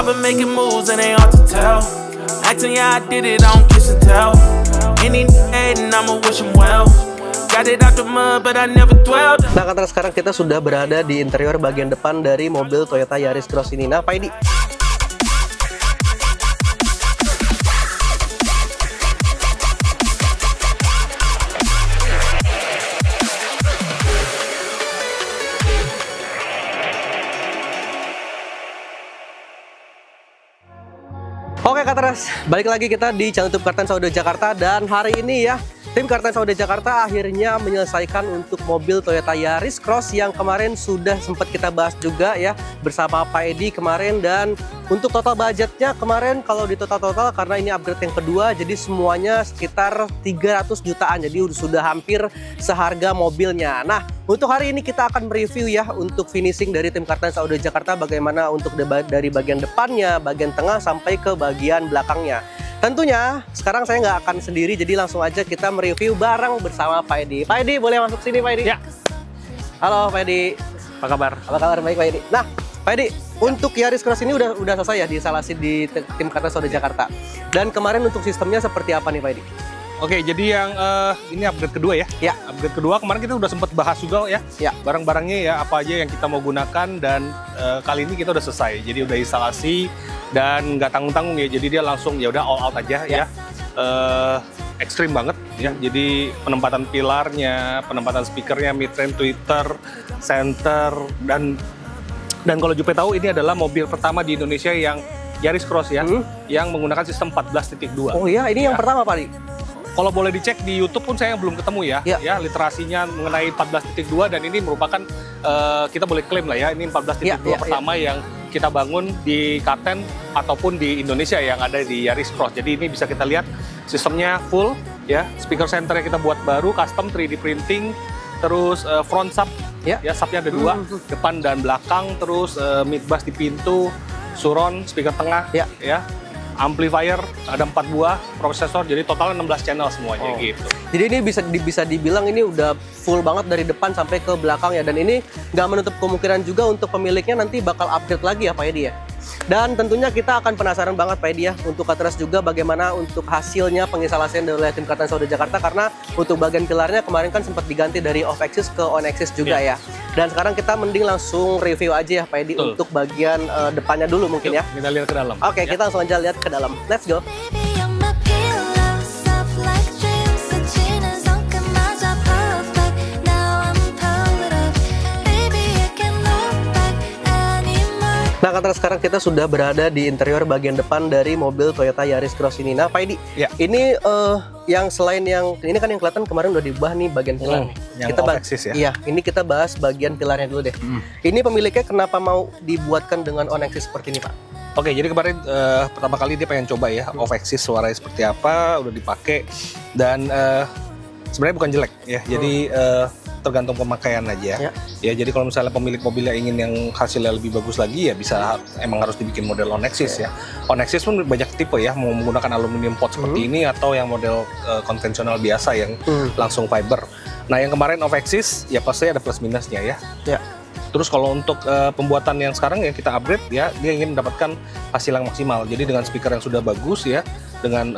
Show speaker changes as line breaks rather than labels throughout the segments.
I've been making moves and they hard to tell. Acting yeah I did it, I don't kiss and tell. Any hating, I'ma wish him well. Got it out the mud, but I never dwelled.
Nah, karena sekarang kita sudah berada di interior bagian depan dari mobil Toyota Yaris Cross ini. Nah, Pak Edi, oke Kartens, balik lagi kita di channel YouTube Kartens Audio Jakarta. Dan hari ini ya, tim Kartens Audio Jakarta akhirnya menyelesaikan untuk mobil Toyota Yaris Cross yang kemarin sudah sempat kita bahas juga ya bersama Pak Edi kemarin. Dan untuk total budgetnya kemarin kalau di total karena ini upgrade yang kedua, jadi semuanya sekitar 300 jutaan, jadi sudah hampir seharga mobilnya. Nah, untuk hari ini kita akan mereview ya untuk finishing dari tim Kartens Audio Jakarta, bagaimana untuk dari bagian depannya, bagian tengah sampai ke bagian belakangnya. Tentunya sekarang saya nggak akan sendiri, jadi langsung aja kita mereview bareng bersama Pak Edi. Pak Edi, boleh masuk sini Pak Edi?
Ya.
Halo Pak Edi.
Apa kabar?
Apa kabar? Baik Pak Edi. Nah, Pak Edi, untuk Yaris Cross ini udah selesai ya diinstalasi di tim Kartens Audio Jakarta. Dan kemarin untuk sistemnya seperti apa nih Pak Edi?
Oke, jadi yang ini upgrade kedua ya.
Ya.
Upgrade kedua kemarin kita udah sempat bahas juga ya.
Ya.
Barang-barangnya ya apa aja yang kita mau gunakan, dan kali ini kita udah selesai. Jadi udah instalasi dan nggak tanggung-tanggung ya. Jadi dia langsung ya udah all out aja ya. Ekstrim banget ya. Jadi penempatan pilarnya, penempatan speakernya, mid-range, tweeter, center, dan kalau Jupe tahu ini adalah mobil pertama di Indonesia yang Yaris Cross ya, yang menggunakan sistem 14.2.
Oh iya, ini yang pertama Pak Edi.
Kalau boleh dicek di YouTube pun saya belum ketemu ya, ya literasinya mengenai 14.2, dan ini merupakan kita boleh klaim lah ya, ini 14.2 pertama yang kita bangun di Kartens ataupun di Indonesia yang ada di Yaris Cross. Jadi ini bisa kita lihat sistemnya full ya, speaker center yang kita buat baru, custom 3D printing, terus front sub ya subnya ada dua, depan dan belakang, terus mid bass di pintu, surround, speaker tengah ya. Amplifier ada 4 buah, prosesor, jadi totalnya 16 channel semuanya gitu.
Jadi ini bisa dibilang ini udah full banget dari depan sampai ke belakang ya, dan ini nggak menutup kemungkinan juga untuk pemiliknya nanti bakal update lagi ya Pak Edi ya. Dan tentunya kita akan penasaran banget Pak Edi ya untuk Kartens juga bagaimana untuk hasilnya penginstalasian oleh tim Kartens Audio Jakarta, karena untuk bagian pilarnya kemarin kan sempat diganti dari off axis ke on axis juga ya. Dan sekarang kita mending langsung review aja ya Pak Edi untuk bagian depannya dulu mungkin. Yuk, ya.
Kita lihat ke dalam.
Oke, kita langsung aja lihat ke dalam. Let's go. Nah, karena sekarang kita sudah berada di interior bagian depan dari mobil Toyota Yaris Cross ini. Nah, Pak Edi, ini yang selain yang ini kan yang kelihatan kemarin udah diubah nih bagian pilar.
Yang off axis ya.
Iya, ini kita bahas bagian pilarnya dulu deh. Ini pemiliknya kenapa mau dibuatkan dengan on axis seperti ini, Pak?
Oke, jadi kemarin pertama kali dia pengen coba ya off axis suaranya seperti apa, udah dipakai, dan sebenarnya bukan jelek ya. Jadi tergantung pemakaian aja ya. Jadi kalau misalnya pemilik mobilnya ingin yang hasilnya lebih bagus lagi ya bisa emang harus dibikin model on axis ya. On axis pun banyak tipe ya, mau menggunakan aluminium pot seperti ini atau yang model konvensional biasa yang langsung fiber. Nah, yang kemarin off axis ya pasti ada plus minusnya ya. Terus kalau untuk pembuatan yang sekarang yang kita upgrade ya, dia ingin mendapatkan hasil yang maksimal. Jadi dengan speaker yang sudah bagus ya, dengan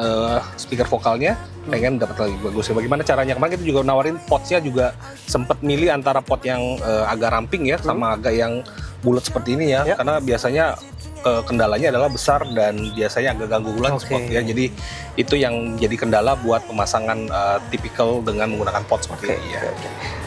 speaker vokalnya pengen dapat lagi bagus ya. Bagaimana caranya? Kemarin kita juga nawarin potnya, juga sempat milih antara pot yang agak ramping ya sama agak yang bulat seperti ini ya. Karena biasanya kendalanya adalah besar dan biasanya agak ganggu bulan spot ya. Jadi itu yang jadi kendala buat pemasangan tipikal dengan menggunakan pot seperti ini ya.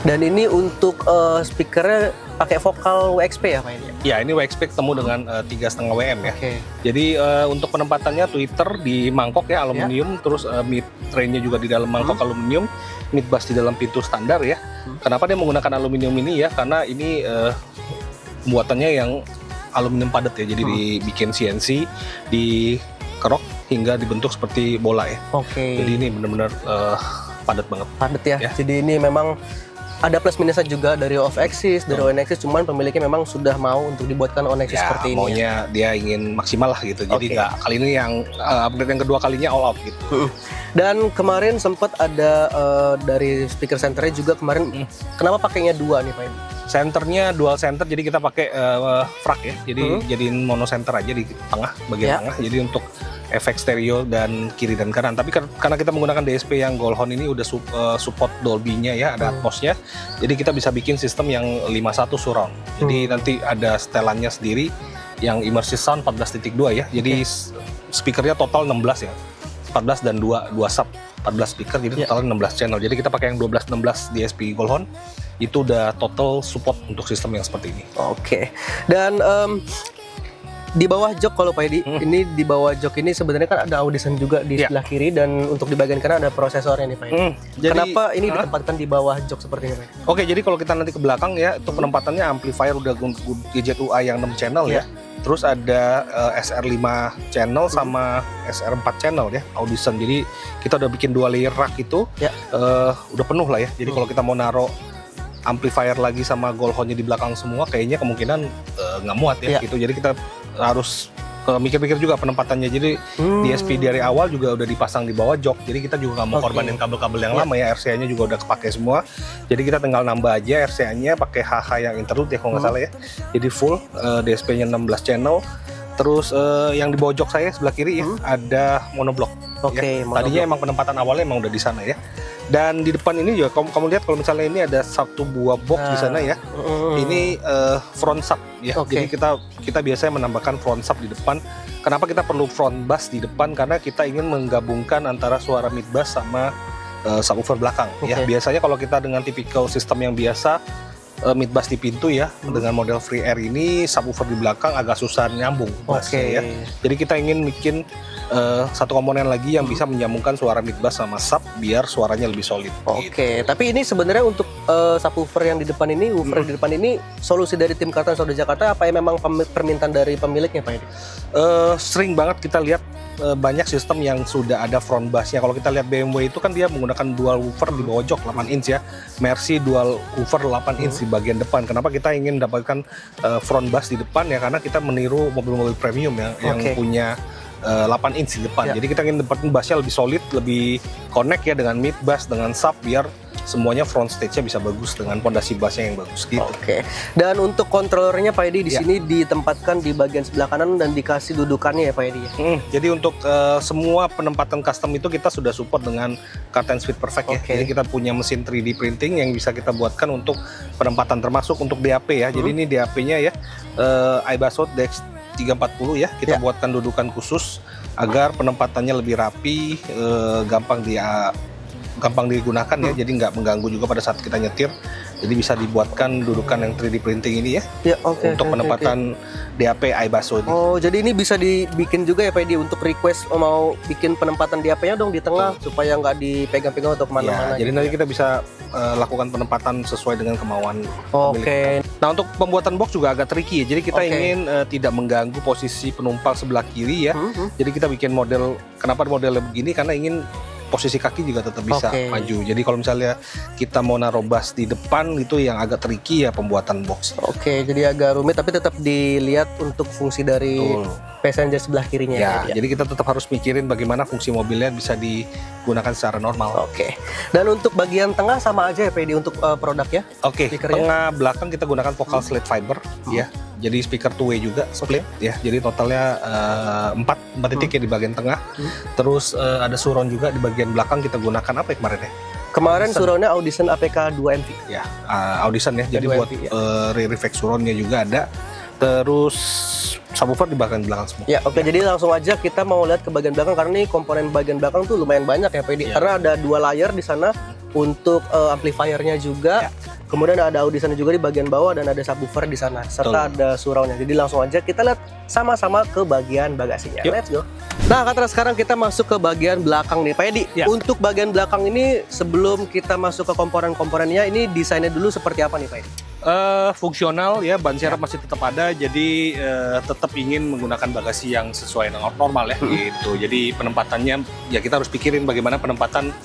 Dan ini untuk speakernya pakai vokal WXP ya Pak ini?
Ya, ini WXP ketemu dengan 3,5 WM ya. Jadi untuk penempatannya tweeter di mangkok ya aluminium, terus mid trainnya juga di dalam mangkok aluminium, mid bass di dalam pintu standar ya. Kenapa dia menggunakan aluminium ini ya? Karena ini pembuatannya yang aluminium padat ya, jadi dibikin CNC, dikerok hingga dibentuk seperti bola ya. Jadi ini benar-benar padat banget.
Padat ya. Jadi ini memang ada plus minusnya juga dari off axis, dari on axis, cuman pemiliknya memang sudah mau untuk dibuatkan on axis seperti ini.
Maunya dia ingin maksimal lah gitu. Jadi nggak kali ini yang upgrade yang kedua kalinya all out gitu.
Dan kemarin sempat ada dari speaker centernya juga kemarin. Kenapa pakainya 2 nih Pak Edi?
Centernya dual center, jadi kita pakai frag ya. Jadi jadiin mono center aja di tengah, bagian tengah. Jadi untuk efek stereo dan kiri dan kanan. Tapi karena kita menggunakan DSP yang Goldhorn ini udah support Dolby-nya ya, ada Atmos-nya. Jadi kita bisa bikin sistem yang 51 surround. Jadi nanti ada setelannya sendiri yang immersive sound 14.2 ya. Jadi speakernya total 16 ya. 14 dan 2 sub 14 speaker, jadi total 16 channel. Jadi kita pakai yang 12-16 DSP Goldhorn. Itu udah total support untuk sistem yang seperti ini.
Oke. Dan di bawah jok kalau Pak Edi, ini di bawah jok ini sebenarnya kan ada Audison juga di sebelah kiri, dan untuk di bagian kanan ada prosesornya nih Pak Edi. Jadi, kenapa ini ditempatkan di bawah jok seperti ini Pak Edi?
Oke, jadi kalau kita nanti ke belakang ya, untuk penempatannya amplifier udah gadget UI yang 6 channel ya. Terus ada SR5 channel sama SR4 channel ya, Audison. Jadi kita udah bikin 2 layer rack itu, udah penuh lah ya. Jadi kalau kita mau naruh amplifier lagi sama Goldhorn-nya di belakang semua, kayaknya kemungkinan nggak muat ya gitu. Jadi kita harus mikir-mikir juga penempatannya. Jadi DSP dari awal juga udah dipasang di bawah jok. Jadi kita juga nggak mau korbanin kabel-kabel yang lama ya. RCA-nya juga udah kepake semua. Jadi kita tinggal nambah aja RCA-nya pakai HH yang interlude ya kalau nggak salah ya. Jadi full DSP-nya 16 channel. Terus yang di bawah jok saya sebelah kiri ya ada monoblock. Ya. Tadinya emang penempatan awalnya emang udah di sana ya. Dan di depan ini juga kamu lihat kalau misalnya ini ada satu buah box di sana ya. Ini front sub ya. Jadi kita biasanya menambahkan front sub di depan. Kenapa kita perlu front bass di depan? Karena kita ingin menggabungkan antara suara mid bass sama subwoofer belakang ya. Biasanya kalau kita dengan tipikal sistem yang biasa mid bass di pintu ya, dengan model free air ini subwoofer di belakang agak susah nyambung bassnya ya. Jadi kita ingin bikin satu komponen lagi yang bisa menyambungkan suara mid bass sama sub biar suaranya lebih solid.
Tapi ini sebenarnya untuk subwoofer yang di depan ini, woofer di depan ini solusi dari tim Kartan Sauda Jakarta apa yang memang permintaan dari pemiliknya Pak Edi?
Sering banget kita lihat banyak sistem yang sudah ada front bassnya. Kalau kita lihat BMW itu kan dia menggunakan dual woofer di bawah jok 8 inch ya. Mercy dual woofer 8 inch di bagian depan. Kenapa kita ingin mendapatkan front bass di depan ya? Karena kita meniru mobil-mobil premium ya, yang punya 8 inch di depan. Jadi kita ingin dapetin bassnya lebih solid, lebih connect ya dengan mid bass, dengan sub biar semuanya front stage-nya bisa bagus dengan pondasi bassnya yang bagus gitu.
Dan untuk kontrolernya Pak Edi di sini ditempatkan di bagian sebelah kanan dan dikasih dudukannya ya Pak Edi ya.
Jadi untuk semua penempatan custom itu kita sudah support dengan Kartan Speed Perfect ya. Jadi kita punya mesin 3D printing yang bisa kita buatkan untuk penempatan termasuk untuk DAP ya. Jadi ini DAP-nya ya iBasso DX340 ya. Kita buatkan dudukan khusus agar penempatannya lebih rapi, gampang digunakan ya, jadi nggak mengganggu juga pada saat kita nyetir. Jadi bisa dibuatkan dudukan yang 3D printing ini ya, untuk penempatan DAP iBasso ini.
Jadi ini bisa dibikin juga ya Pak Edi untuk request mau bikin penempatan DAP-nya dong di tengah supaya nggak dipegang-pegang atau kemana-mana.
Jadi nanti kita bisa lakukan penempatan sesuai dengan kemauan pemilik. Nah untuk pembuatan box juga agak tricky ya. Jadi kita ingin tidak mengganggu posisi penumpang sebelah kiri ya. Jadi kita bikin model, kenapa modelnya begini? Karena ingin posisi kaki juga tetap bisa maju. Jadi kalau misalnya kita mau naruh bass di depan itu yang agak tricky ya pembuatan box.
Jadi agak rumit tapi tetap dilihat untuk fungsi dari passenger sebelah kirinya ya.
Jadi kita tetap harus mikirin bagaimana fungsi mobilnya bisa digunakan secara normal.
Dan untuk bagian tengah sama aja ya Pak Edi untuk produknya?
Tengah belakang kita gunakan vocal slate fiber ya. Jadi speaker two-way juga split ya. Jadi totalnya 4 titik ya di bagian tengah. Terus ada surround juga di bagian belakang kita gunakan apa ya kemarin ya?
Kemarin surroundnya Audison APK 2MV.
Ya, Audison ya. Jadi buat rear effect surroundnya juga ada. Terus subwoofer di bagian belakang semua.
Jadi langsung aja kita mau lihat ke bagian belakang karena ini komponen bagian belakang tuh lumayan banyak ya Pak Edi. Karena ada 2 layer di sana untuk amplifiernya juga. Kemudian ada Audison juga di bagian bawah dan ada subwoofer di sana serta ada surroundnya. Jadi langsung aja kita lihat sama-sama ke bagian bagasinya. Let's go. Nah, Katra, sekarang kita masuk ke bagian belakang nih Pak Edi. Untuk bagian belakang ini sebelum kita masuk ke komponen-komponennya, ini desainnya dulu seperti apa nih Pak Edi?
Fungsional ya, ban serep masih tetap ada, jadi tetap ingin menggunakan bagasi yang sesuai dengan normal ya gitu. Jadi penempatannya ya kita harus pikirin bagaimana penempatan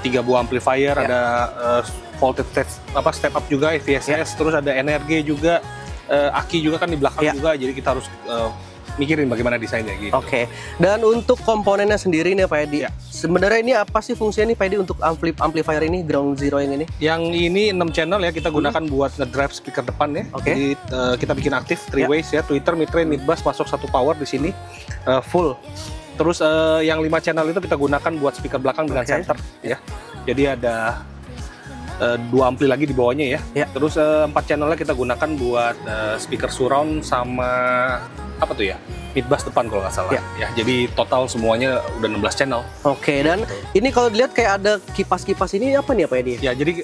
3 buah amplifier, ada voltage step up juga, VSS, terus ada energi juga, aki juga kan di belakang juga, jadi kita harus mikirin bagaimana desainnya gitu.
Oke. Dan untuk komponennya sendiri nih Pak Edi, sebenarnya ini apa sih fungsinya nih Pak Edi untuk amplifier ini, Ground Zero yang ini?
Yang ini 6 channel ya, kita gunakan buat ngedrive speaker depan ya. Jadi kita bikin aktif 3 ways ya, tweeter, mid-range, mid-bass, masuk 1 power di sini full. Terus yang 5 channel itu kita gunakan buat speaker belakang dengan center ya. Jadi ada 2 ampli lagi di bawahnya ya. Terus 4 channelnya kita gunakan buat speaker surround sama apa tuh ya, mid bass depan kalau nggak salah ya. Jadi total semuanya udah 16 channel.
Oke, dan ini kalau dilihat kayak ada kipas-kipas ini apa nih Pak Edi?
Ya jadi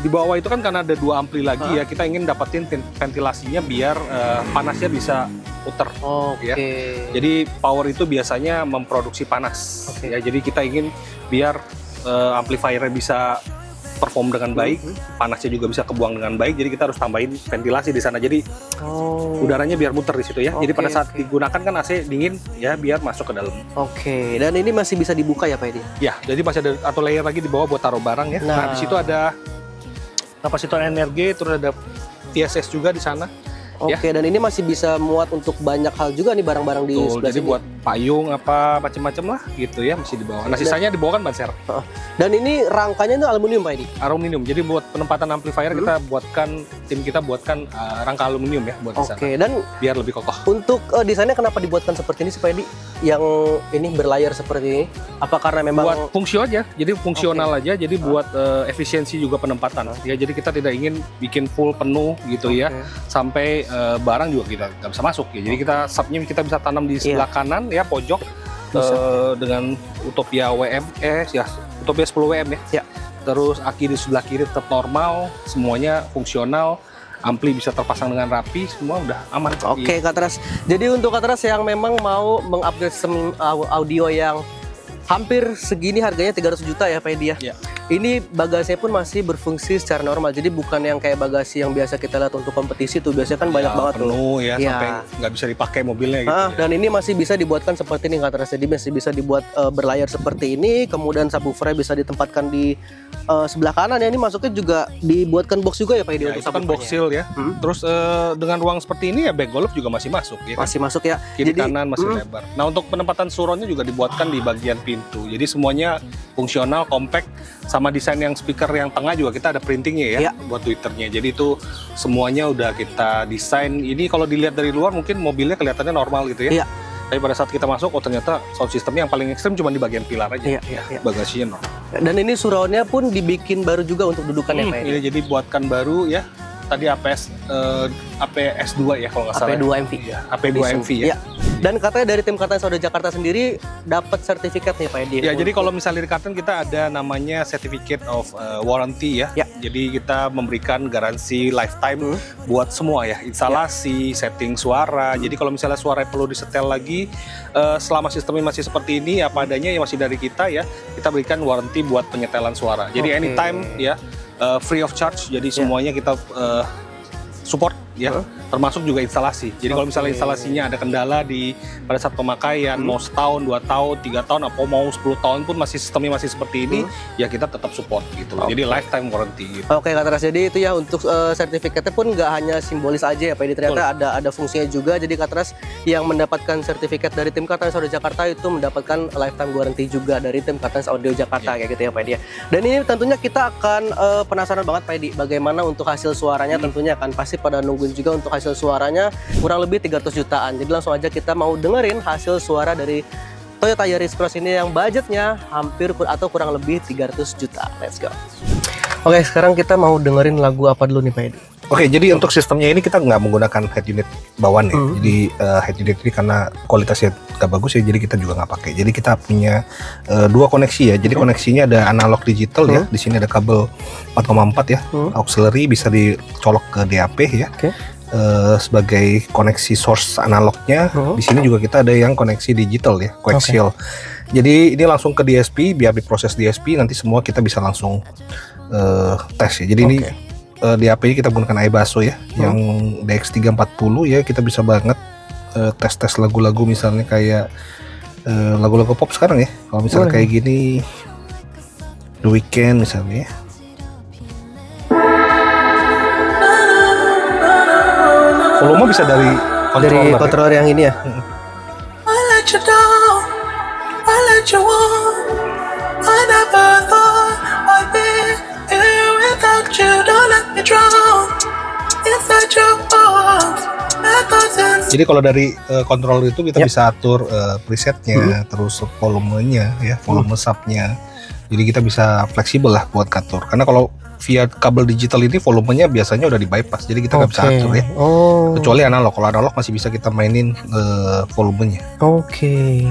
di bawah itu kan karena ada 2 ampli lagi ya, kita ingin dapetin ventilasinya biar panasnya bisa puter. Ya. Jadi power itu biasanya memproduksi panas ya, jadi kita ingin biar amplifiernya bisa perform dengan baik, panasnya juga bisa kebuang dengan baik, jadi kita harus tambahin ventilasi di sana, jadi udaranya biar muter di situ ya. Jadi pada saat digunakan kan AC dingin ya, biar masuk ke dalam.
Oke, dan ini masih bisa dibuka ya Pak Edi? Ya,
jadi masih ada atau layer lagi di bawah buat taruh barang ya. Nah, di situ ada kapasitor energi, terus ada VSS juga di sana.
Oke, dan ini masih bisa muat untuk banyak hal juga nih, barang-barang di sebelah
jadi
sini.
buat payung apa macam-macam lah gitu ya, masih di bawah. Nah, sisanya di bawah kan ban serep.
Dan ini rangkanya itu aluminium Pak Edi?
Aluminium. Jadi buat penempatan amplifier kita buatkan, tim kita buatkan rangka aluminium ya buat di sana.
Oke, dan
biar lebih kokoh.
Untuk desainnya kenapa dibuatkan seperti ini sih Pak Edi? Yang ini berlayar seperti ini? Apa karena memang
buat fungsi aja, jadi fungsional aja, jadi buat efisiensi juga penempatan. Ya, jadi kita tidak ingin bikin full penuh gitu ya, sampai barang juga kita nggak bisa masuk ya. Jadi kita subnya kita bisa tanam di sebelah kanan ya, pojok dengan Utopia WM ya, Utopia 10 WM ya. Terus aki di sebelah kiri tetap normal, semuanya fungsional. Ampli bisa terpasang dengan rapi, semua udah aman.
Oke, Kak Teras. Jadi untuk Kak Teras yang memang mau mengupgrade sistem audio yang hampir segini harganya 300 juta ya Pak Edi ya. Ini bagasinya pun masih berfungsi secara normal, jadi bukan yang kayak bagasi yang biasa kita lihat untuk kompetisi tuh, biasanya kan banyak banget
penuh ya, sampai nggak bisa dipakai mobilnya gitu.
Dan ini masih bisa dibuatkan seperti ini Kak Teras, jadi masih bisa dibuat berlayar seperti ini, kemudian subwoofernya bisa ditempatkan di sebelah kanan ya. Ini masuknya juga dibuatkan box juga ya Pak Edi untuk
itu kan box seal ya. Terus dengan ruang seperti ini ya, back golf juga masih masuk ya kan?
Masih masuk ya,
kiri kanan masih lebar. Nah, untuk penempatan surroundnya juga dibuatkan di bagian pintu, jadi semuanya fungsional, compact. Sama desain yang speaker yang tengah juga kita ada printingnya ya, buat tweeternya. Jadi itu semuanya udah kita desain. Ini kalau dilihat dari luar mungkin mobilnya kelihatannya normal gitu ya. Tapi pada saat kita masuk, ternyata sound systemnya yang paling ekstrim cuma di bagian pilar aja. Bagasinya normal.
Dan ini surroundnya pun dibikin baru juga untuk dudukannya Pak.
Ini jadi buatkan baru ya. Tadi APS 2 ya kalau nggak salah.
AP2 MV.
AP2 MV ya.
Dan katanya dari tim Kartan Sauda Jakarta sendiri dapat sertifikat nih Pak Edi.
Ya, jadi kalau misalnya di Kartan kita ada namanya Certificate of Warranty ya. Jadi kita memberikan garansi lifetime buat semua ya, instalasi, setting suara. Jadi kalau misalnya suara perlu disetel lagi, selama sistemnya masih seperti ini, apa adanya yang masih dari kita ya, kita berikan warranty buat penyetelan suara. Jadi anytime ya, free of charge. Jadi semuanya kita support ya, termasuk juga instalasi. Jadi kalau misalnya instalasinya ada kendala pada saat pemakaian, mau setahun, 2 tahun, 3 tahun, atau mau 10 tahun pun masih sistemnya masih seperti ini, ya kita tetap support gitu. Jadi lifetime warranty gitu.
Oke Kak Teras, jadi itu ya untuk sertifikatnya pun nggak hanya simbolis aja ya Pak Edi, ternyata ada fungsinya juga. Jadi Kak Teras yang mendapatkan sertifikat dari tim Kartan Sauda Jakarta itu mendapatkan lifetime warranty juga dari tim Kartan Audio Jakarta kayak gitu ya Pak Edi. Dan ini tentunya kita akan penasaran banget Pak Edi, bagaimana untuk hasil suaranya. Tentunya kan pasti pada nungguin juga untuk hasil suaranya, kurang lebih 300 jutaan. Jadi langsung aja kita mau dengerin hasil suara dari Toyota Yaris Cross ini yang budgetnya hampir atau kurang lebih 300 juta. Let's go. Oke, sekarang kita mau dengerin lagu apa dulu nih Pak Edi?
Oke, jadi untuk sistemnya ini kita nggak menggunakan head unit bawaan ya. Jadi head unit ini karena kualitasnya nggak bagus ya, jadi kita juga nggak pakai. Jadi kita punya 2 koneksi ya. Jadi koneksinya ada analog digital ya. Di sini ada kabel 4,4 ya. Auxiliary bisa dicolok ke DAP ya. Sebagai koneksi source analognya. Di sini juga kita ada yang koneksi digital ya, coaxial. Jadi ini langsung ke DSP, biar diproses DSP nanti semua kita bisa langsung tes ya. Jadi ini DAP kita gunakan iBasso ya, yang DX340 ya. Kita bisa banget tes lagu-lagu misalnya kayak lagu-lagu pop sekarang ya. Kalau misalnya kayak gini The Weeknd misalnya. Volume bisa dari
controller yang ini ya.
I let you down, I let you on. I never thought I'd be here without you. Don't let me drown inside your arms.
Jadi kalau dari controller itu kita bisa atur presetnya, terus volumenya, ya, volume subnya. Jadi kita bisa fleksibel lah buat ngatur. Karena kalau via kabel digital ini volumenya biasanya udah di bypass, jadi kita nggak bisa atur ya. Kecuali analog. Kalau analog masih bisa kita mainin volumenya.
Oke.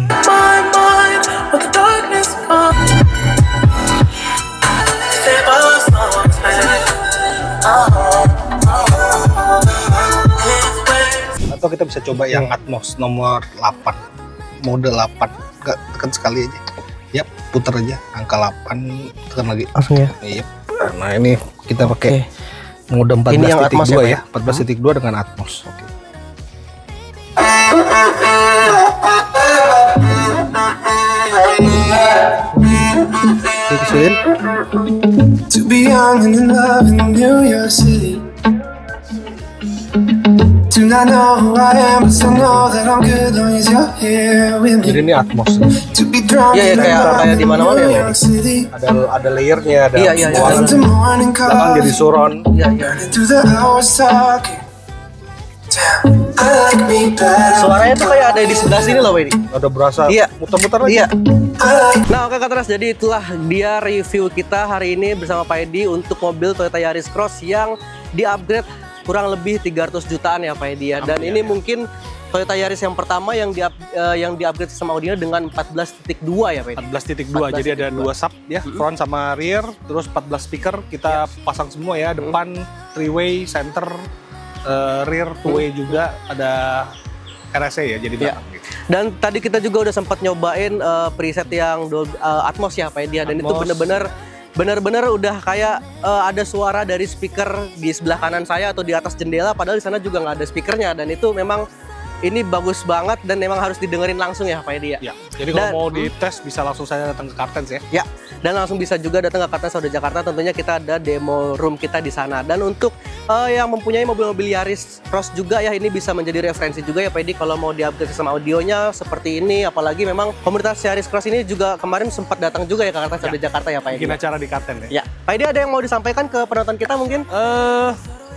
Atau kita bisa coba yang Atmos nomor 8, mode 8, tekan sekali aja. Yap, putar aja angka 8, tekan lagi.
Langsung ya.
Iya. Nah ini kita pakai mode 14.2 ya, 14.2 dengan Atmos. Oke. Kecilin.
To be young and in love in New York City. Do not know who I am, but still know that I'm good long as you're here with me.
Jadi ini Atmos.
To be drunk
Iya, kayak di mana-mana ya.
Ada layernya, ada
Iya.
belakang jadi surround.
Iya. Suaranya tuh kayak ada di sebelah sini loh, ini.
Ada berasa muter-muter aja.
Iya. Nah, oke Katras, jadi itulah dia review kita hari ini bersama Pak Edi untuk mobil Toyota Yaris Cross yang di-upgrade kurang lebih 300 jutaan ya Pak Edi ya. Dan ini mungkin Toyota Yaris yang pertama yang di-upgrade sistem audio dengan 14.2 ya Pak Edi.
14.2, jadi ada 2 sub ya, front sama rear, terus 14 speaker kita pasang semua ya, depan 3-way, center, rear 2-way juga, ada RSA ya, jadi belakang gitu.
Dan tadi kita juga udah sempat nyobain preset yang Atmos ya Pak Edi ya, dan itu bener-bener udah kayak ada suara dari speaker di sebelah kanan saya atau di atas jendela, padahal di sana juga nggak ada speakernya, dan itu memang ini bagus banget dan memang harus didengerin langsung ya Pak Edi ya.
Ya, jadi kalau mau dites bisa langsung saya datang ke Kartens ya.
Ya, dan langsung bisa juga datang ke Kartens Audio Jakarta, tentunya kita ada demo room kita di sana. Dan untuk yang mempunyai mobil-mobil Yaris Cross juga ya, ini bisa menjadi referensi juga ya Pak Edi kalau mau di-upgrade sistem audionya seperti ini, apalagi memang komunitas Yaris Cross ini juga kemarin sempat datang juga ya ke Kartens Audio Jakarta ya Pak Edi.
Bikin acara di Kartens
ya. Pak Edi, ada yang mau disampaikan ke penonton kita mungkin?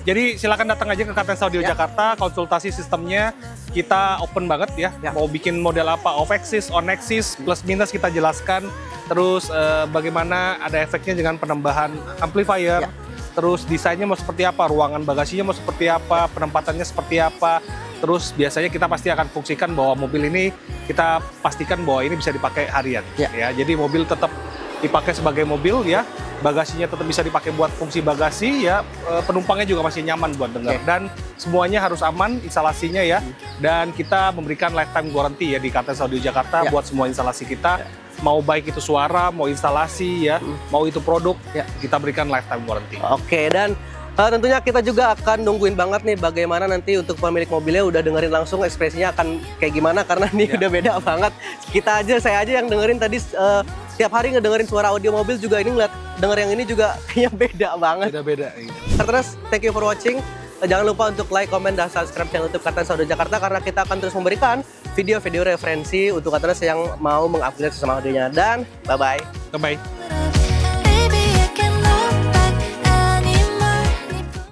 Jadi silakan datang aja ke Kartens Audio Jakarta, konsultasi sistemnya kita open banget ya. Mau bikin model apa, off-axis, on-axis, plus minus kita jelaskan. Terus bagaimana ada efeknya dengan penambahan amplifier. Terus desainnya mau seperti apa, ruangan bagasinya mau seperti apa, penempatannya seperti apa. Terus biasanya kita pasti akan fungsikan bahwa mobil ini kita pastikan bahwa ini bisa dipakai harian. Ya, jadi mobil tetap dipakai sebagai mobil ya. Bagasinya tetap bisa dipakai buat fungsi bagasi ya, penumpangnya juga masih nyaman buat dengar, dan semuanya harus aman instalasinya ya. Dan kita memberikan lifetime warranty ya di Kartens Audio Jakarta buat semua instalasi kita, mau baik itu suara, mau instalasi ya, mau itu produk, kita berikan lifetime warranty.
Oke, dan tentunya kita juga akan nungguin banget nih bagaimana nanti untuk pemilik mobilnya udah dengerin langsung ekspresinya akan kayak gimana, karena ini udah beda banget. Saya aja yang dengerin tadi tiap hari ngedengerin suara audio mobil juga, ini ngeliat denger yang ini juga kayaknya beda banget.
Beda-beda.
Terus, thank you for watching. Jangan lupa untuk like, comment, dan subscribe channel YouTube Kartens Audio Jakarta, karena kita akan terus memberikan video-video referensi untuk Kartens yang mau mengupgrade sistem audionya. Dan bye-bye.
Bye-bye.